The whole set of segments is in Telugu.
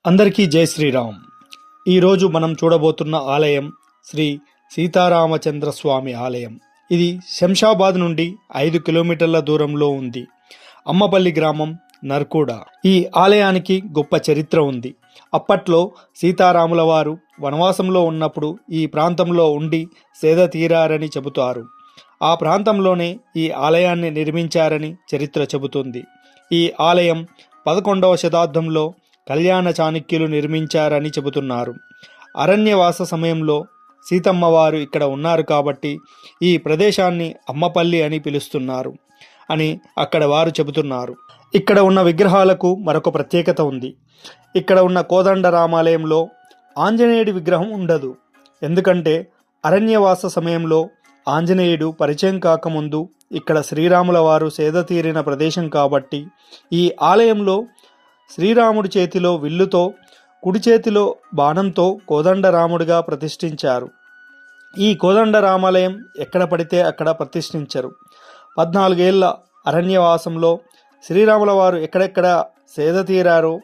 అందరికీ జై శ్రీరామ్. ఈరోజు మనం చూడబోతున్న ఆలయం శ్రీ సీతారామచంద్ర స్వామి ఆలయం. ఇది శంషాబాద్ నుండి 5 కిలోమీటర్ల దూరంలో ఉంది. అమ్మపల్లి గ్రామం, నర్కూడ. ఈ ఆలయానికి గొప్ప చరిత్ర ఉంది. అప్పట్లో సీతారాముల వారు వనవాసంలో ఉన్నప్పుడు ఈ ప్రాంతంలో ఉండి సేద తీరారని చెబుతారు. ఆ ప్రాంతంలోనే ఈ ఆలయాన్ని నిర్మించారని చరిత్ర చెబుతుంది. ఈ ఆలయం 11వ శతాబ్దంలో కళ్యాణ చాణక్యులు నిర్మించారని చెబుతున్నారు. అరణ్యవాస సమయంలో సీతమ్మ వారు ఇక్కడ ఉన్నారు కాబట్టి ఈ ప్రదేశాన్ని అమ్మపల్లి అని పిలుస్తున్నారు అని అక్కడ వారు చెబుతున్నారు. ఇక్కడ ఉన్న విగ్రహాలకు మరొక ప్రత్యేకత ఉంది. ఇక్కడ ఉన్న కోదండ రామాలయంలో ఆంజనేయుడి విగ్రహం ఉండదు. ఎందుకంటే అరణ్యవాస సమయంలో ఆంజనేయుడు పరిచయం కాకముందు ఇక్కడ శ్రీరాముల వారు సేద తీరిన ప్రదేశం కాబట్టి ఈ ఆలయంలో శ్రీరాముడి చేతిలో విల్లుతో, కుడి చేతిలో బాణంతో కోదండరాముడిగా ప్రతిష్ఠించారు. ఈ కోదండ రామాలయం ఎక్కడ పడితే అక్కడ ప్రతిష్ఠించరు. 14 ఏళ్ల అరణ్యవాసంలో శ్రీరాముల వారు ఎక్కడెక్కడ సేద తీరారో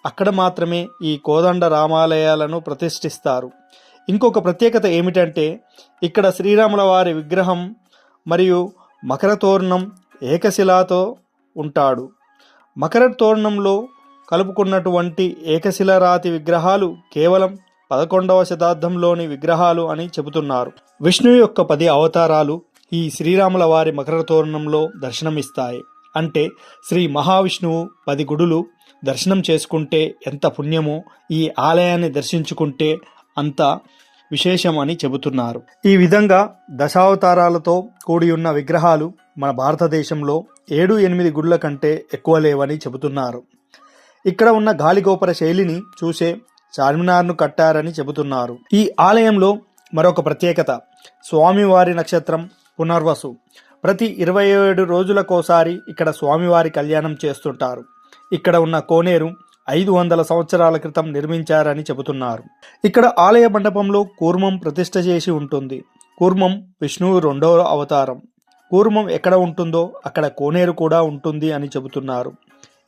అక్కడ మాత్రమే ఈ కోదండ రామాలయాలను ప్రతిష్ఠిస్తారు. ఇంకొక ప్రత్యేకత ఏమిటంటే ఇక్కడ శ్రీరాముల వారి విగ్రహం మరియు మకర తోరణం ఏకశిలాతో ఉంటాడు. మకర తోరణంలో కలుపుకున్నటువంటి ఏకశిలరాతి విగ్రహాలు కేవలం 11వ శతాబ్దంలోని విగ్రహాలు అని చెబుతున్నారు. విష్ణువు యొక్క 10 అవతారాలు ఈ శ్రీరాముల వారి మకర తోరణంలో దర్శనమిస్తాయి. అంటే శ్రీ మహావిష్ణువు 10 గుడులు దర్శనం చేసుకుంటే ఎంత పుణ్యమో ఈ ఆలయాన్ని దర్శించుకుంటే అంత విశేషం అని చెబుతున్నారు. ఈ విధంగా దశావతారాలతో కూడి ఉన్న విగ్రహాలు మన భారతదేశంలో 7-8 గుడుల కంటే ఎక్కువ లేవని చెబుతున్నారు. ఇక్కడ ఉన్న గాలిగోపుర శైలిని చూసే చార్మినార్ను కట్టారని చెబుతున్నారు. ఈ ఆలయంలో మరొక ప్రత్యేకత స్వామివారి నక్షత్రం పునర్వసు. ప్రతి 27 రోజులకోసారి ఇక్కడ స్వామివారి కళ్యాణం చేస్తుంటారు. ఇక్కడ ఉన్న కోనేరు 500 సంవత్సరాల క్రితం నిర్మించారని చెబుతున్నారు. ఇక్కడ ఆలయ మండపంలో కూర్మం ప్రతిష్ఠ చేసి ఉంటుంది. కూర్మం విష్ణువు 2వ అవతారం. కూర్మం ఎక్కడ ఉంటుందో అక్కడ కోనేరు కూడా ఉంటుంది అని చెబుతున్నారు.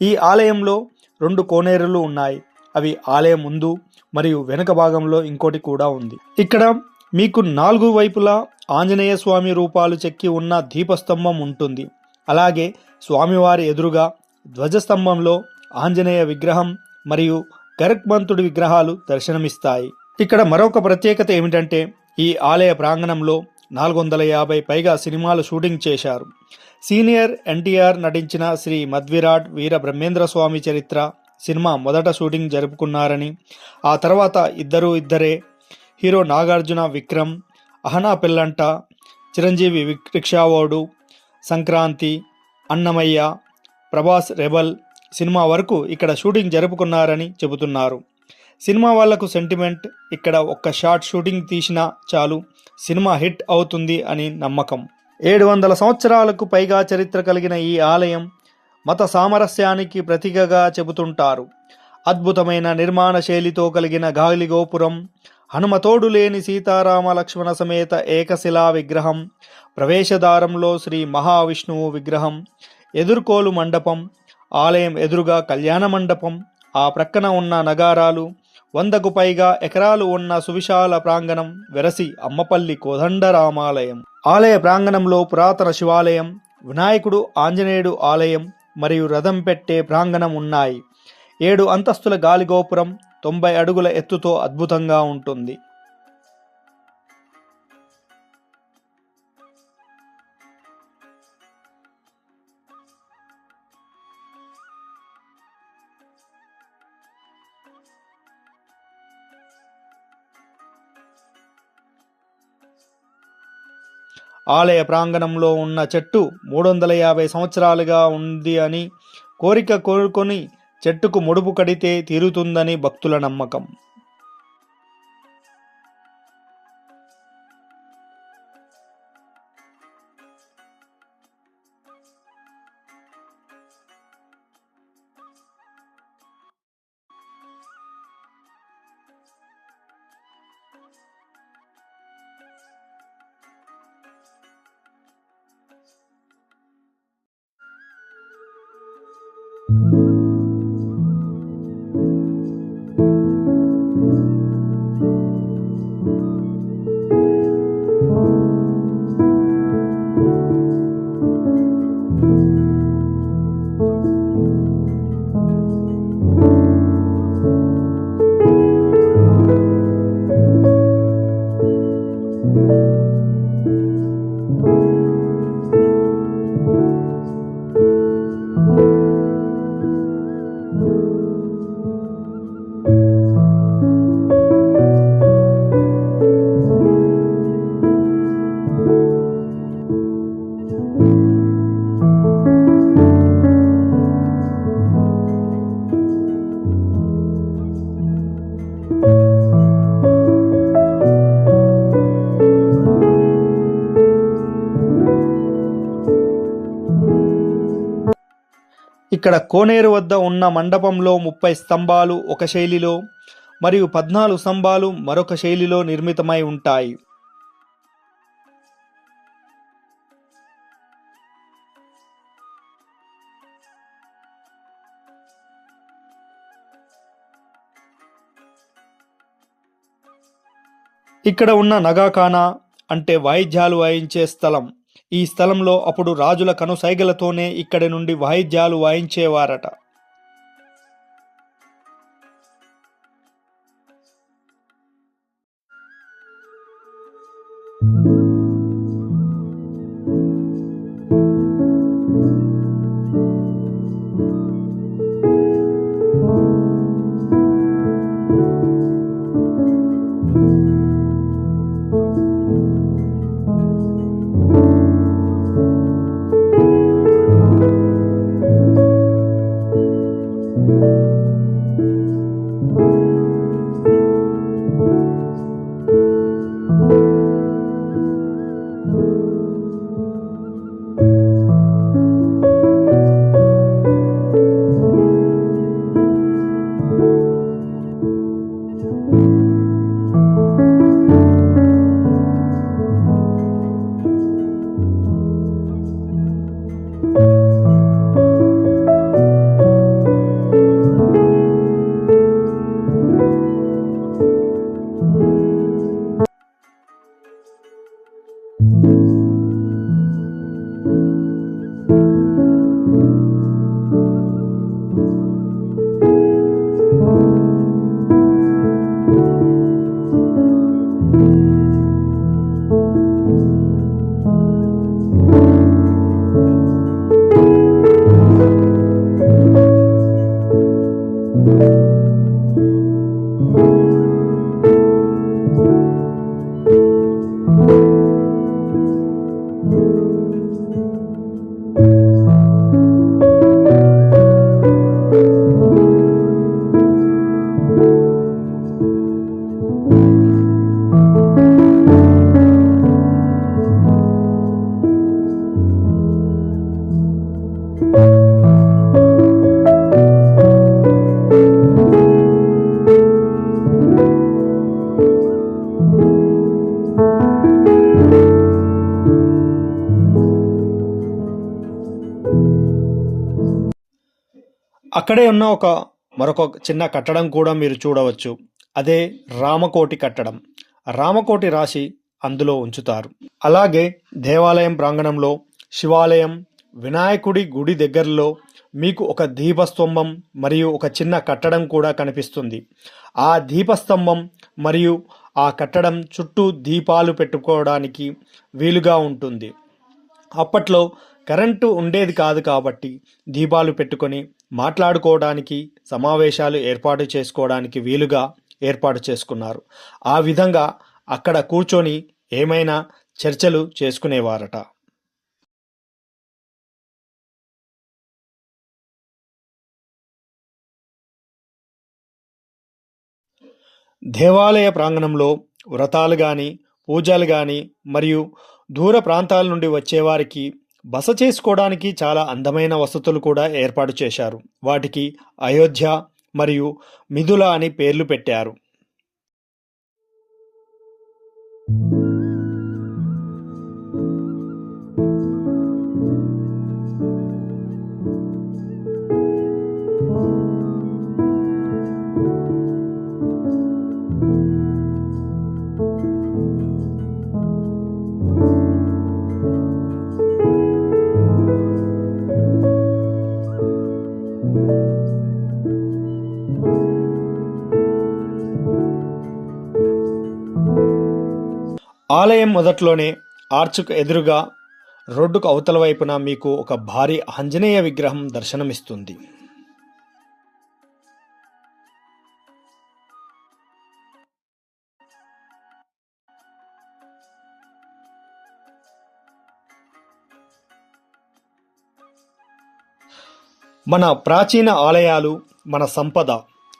ఈ ఆలయంలో 2 కోనేరులు ఉన్నాయి. అవి ఆలయం ముందు మరియు వెనుక భాగంలో ఇంకోటి కూడా ఉంది. ఇక్కడ మీకు 4 వైపులా ఆంజనేయ స్వామి రూపాలు చెక్కి ఉన్న దీపస్తంభం ఉంటుంది. అలాగే స్వామివారి ఎదురుగా ధ్వజస్తంభంలో ఆంజనేయ విగ్రహం మరియు గరుత్మంతుడి విగ్రహాలు దర్శనమిస్తాయి. ఇక్కడ మరొక ప్రత్యేకత ఏమిటంటే ఈ ఆలయ ప్రాంగణంలో 450 పైగా సినిమాలు షూటింగ్ చేశారు. సీనియర్ ఎన్టీఆర్ నటించిన శ్రీ మధ్విరాట్ వీర బ్రహ్మేంద్ర స్వామి చరిత్ర సినిమా మొదట షూటింగ్ జరుపుకున్నారని, ఆ తర్వాత ఇద్దరే హీరో నాగార్జున విక్రమ్, అహనా పెల్లంట, చిరంజీవి రిక్షావోడు, సంక్రాంతి, అన్నమయ్య, ప్రభాస్ రెబల్ సినిమా వరకు ఇక్కడ షూటింగ్ జరుపుకున్నారని చెబుతున్నారు. సినిమా వాళ్లకు సెంటిమెంట్. ఇక్కడ ఒక్క షాట్ షూటింగ్ తీసినా చాలు సినిమా హిట్ అవుతుంది అని నమ్మకం. 700 సంవత్సరాలకు పైగా చరిత్ర కలిగిన ఈ ఆలయం మత సామరస్యానికి ప్రతీకగా చెబుతుంటారు. అద్భుతమైన నిర్మాణ శైలితో కలిగిన గాలి గోపురం, హనుమతోడు లేని సీతారామ లక్ష్మణ సమేత ఏకశిలా విగ్రహం, ప్రవేశద్వారంలో శ్రీ మహావిష్ణువు విగ్రహం, ఎదుర్కోలు మండపం, ఆలయం ఎదురుగా కళ్యాణ మండపం, ఆ ప్రక్కన ఉన్న నగారాలు, 100కు పైగా ఎకరాలు ఉన్న సువిశాల ప్రాంగణం వెరసి అమ్మపల్లి కోదండరామాలయం. ఆలయ ప్రాంగణంలో పురాతన శివాలయం, వినాయకుడు ఆంజనేయుడు ఆలయం మరియు రథం పెట్టే ప్రాంగణం ఉన్నాయి. 7 అంతస్తుల గాలిగోపురం 90 అడుగుల ఎత్తుతో అద్భుతంగా ఉంటుంది. ఆలయ ప్రాంగణంలో ఉన్న చెట్టు 350 సంవత్సరాలుగా ఉంది అని, కోరిక కోరుకొని చెట్టుకు ముడుపు కడితే తీరుతుందని భక్తుల నమ్మకం. ఇక్కడ కోనేరు వద్ద ఉన్న మండపంలో 30 స్తంభాలు ఒక శైలిలో మరియు 14 స్తంభాలు మరొక శైలిలో నిర్మితమై ఉంటాయి. ఇక్కడ ఉన్న నగాఖానా అంటే వాయిద్యాలు వాయించే స్థలం. ఈ స్థలంలో అప్పుడు రాజుల కనుసైగలతోనే ఇక్కడి నుండి వాయిద్యాలు వాయించేవారట. అక్కడే ఉన్న మరొక చిన్న కట్టడం కూడా మీరు చూడవచ్చు. అదే రామకోటి కట్టడం. రామకోటి రాసి అందులో ఉంచుతారు. అలాగే దేవాలయం ప్రాంగణంలో శివాలయం, వినాయకుడి గుడి దగ్గరలో మీకు ఒక దీపస్తంభం మరియు ఒక చిన్న కట్టడం కూడా కనిపిస్తుంది. ఆ దీపస్తంభం మరియు ఆ కట్టడం చుట్టూ దీపాలు పెట్టుకోవడానికి వీలుగా ఉంటుంది. అప్పట్లో కరెంటు ఉండేది కాదు కాబట్టి దీపాలు పెట్టుకొని మాట్లాడుకోవడానికి, సమావేశాలు ఏర్పాటు చేసుకోవడానికి వీలుగా ఏర్పాటు చేసుకున్నారు. ఆ విధంగా అక్కడ కూర్చొని ఏమైనా చర్చలు చేసుకునేవారట. దేవాలయ ప్రాంగణంలో వ్రతాలు కానీ, పూజలు కానీ మరియు దూర ప్రాంతాల నుండి వచ్చేవారికి బస చేసుకోవడానికి చాలా అందమైన వసతులు కూడా ఏర్పాటు చేశారు. వాటికి అయోధ్య మరియు మిథుల అని పేర్లు పెట్టారు. ఆలయం మొదట్లోనే ఆర్చుకు ఎదురుగా రోడ్డుకు అవతల వైపున మీకు ఒక భారీ ఆంజనేయ విగ్రహం దర్శనమిస్తుంది. మన ప్రాచీన ఆలయాలు మన సంపద.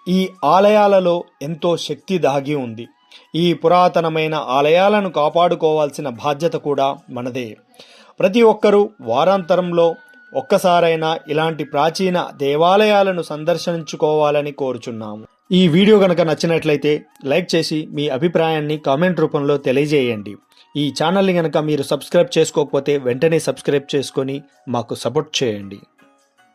ఈ ఆలయాలలో ఎంతో శక్తి దాగి ఉంది. ఈ పురాతనమైన ఆలయాలను కాపాడుకోవాల్సిన బాధ్యత కూడా మనదే. ప్రతి ఒక్కరూ వారాంతరంలో ఒక్కసారైనా ఇలాంటి ప్రాచీన దేవాలయాలను సందర్శించుకోవాలని కోరుచున్నాము. ఈ వీడియో కనుక నచ్చినట్లయితే లైక్ చేసి మీ అభిప్రాయాన్ని కామెంట్ రూపంలో తెలియజేయండి. ఈ ఛానల్ని కనుక మీరు సబ్స్క్రైబ్ చేసుకోకపోతే వెంటనే సబ్స్క్రైబ్ చేసుకొని మాకు సపోర్ట్ చేయండి.